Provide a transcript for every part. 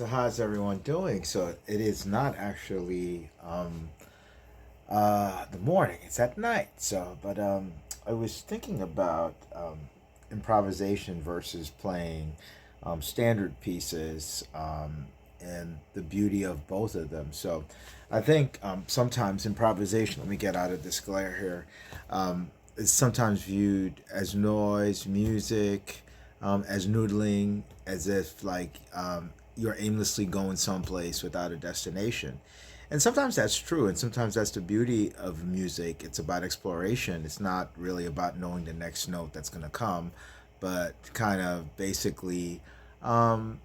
So how's everyone doing? So it is not actually the morning; it's at night. But I was thinking about improvisation versus playing standard pieces and the beauty of both of them. So I think sometimes improvisation. Let me get out of this glare here. Is sometimes viewed as noise, music, as noodling, as if you're aimlessly going someplace without a destination. And sometimes that's true, and sometimes that's the beauty of music. It's about exploration. It's not really about knowing the next note that's going to come, but kind of basically um,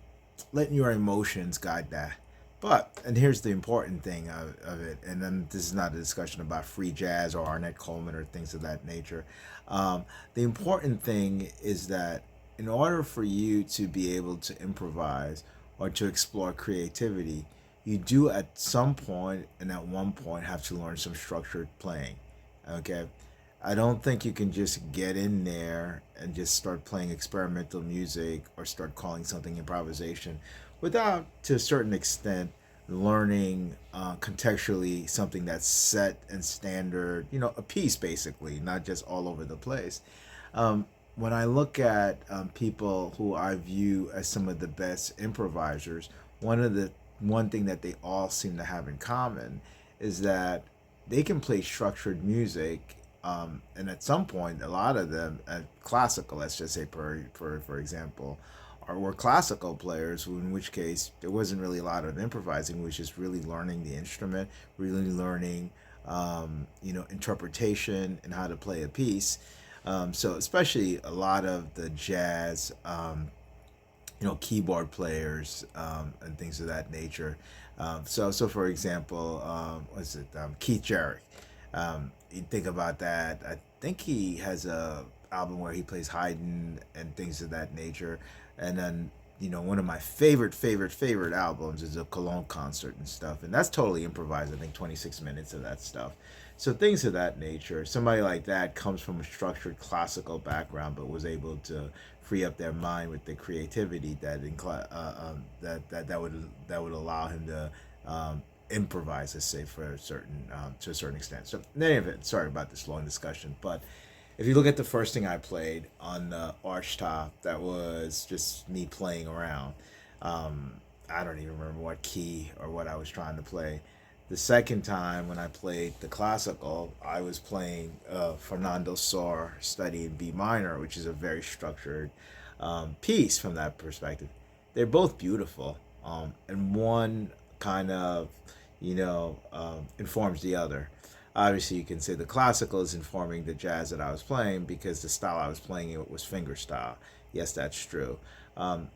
letting your emotions guide that. But, and here's the important thing of it, and then this is not a discussion about free jazz or Arnett Coleman or things of that nature. Um, the important thing is that in order for you to be able to improvise or to explore creativity, you do at some point and at one point have to learn some structured playing. Okay? I don't think you can just get in there and just start playing experimental music or start calling something improvisation without, to a certain extent, learning contextually something that's set and standard, a piece basically, not just all over the place. Um, when I look at people who I view as some of the best improvisers, one thing that they all seem to have in common is that they can play structured music, and at some point, a lot of them, classical, let's just say, for example, or were classical players, who, in which case there wasn't really a lot of improvising, which is really learning the instrument, really learning, interpretation and how to play a piece. So especially a lot of the jazz, keyboard players and things of that nature. So for example, what's it? Keith Jarrett. You think about that. I think he has a album where he plays Haydn and things of that nature. And then one of my favorite albums is a Cologne concert and stuff, and that's totally improvised. I think 26 minutes of that stuff. So things of that nature. Somebody like that comes from a structured classical background, but was able to free up their mind with the creativity that would allow him to improvise, let's say, for a certain to a certain extent. So in any event, sorry about this long discussion, but if you look at the first thing I played on the arch top, that was just me playing around. I don't even remember what key or what I was trying to play. The second time when I played the classical, I was playing Fernando Sor Study in B minor, which is a very structured piece from that perspective. They're both beautiful, and one kind of, informs the other. Obviously, you can say the classical is informing the jazz that I was playing because the style I was playing it was finger style. Yes, that's true.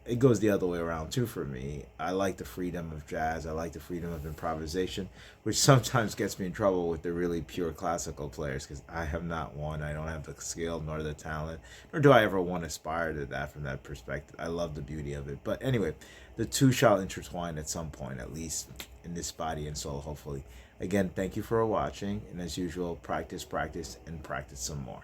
It goes the other way around too for me. I like the freedom of jazz. I like the freedom of improvisation, which sometimes gets me in trouble with the really pure classical players because I have not one. I don't have the skill nor the talent, nor do I ever want to aspire to that from that perspective. I love the beauty of it. But anyway, the two shall intertwine at some point, at least in this body and soul, hopefully. Again, thank you for watching, and as usual, practice, practice, and practice some more.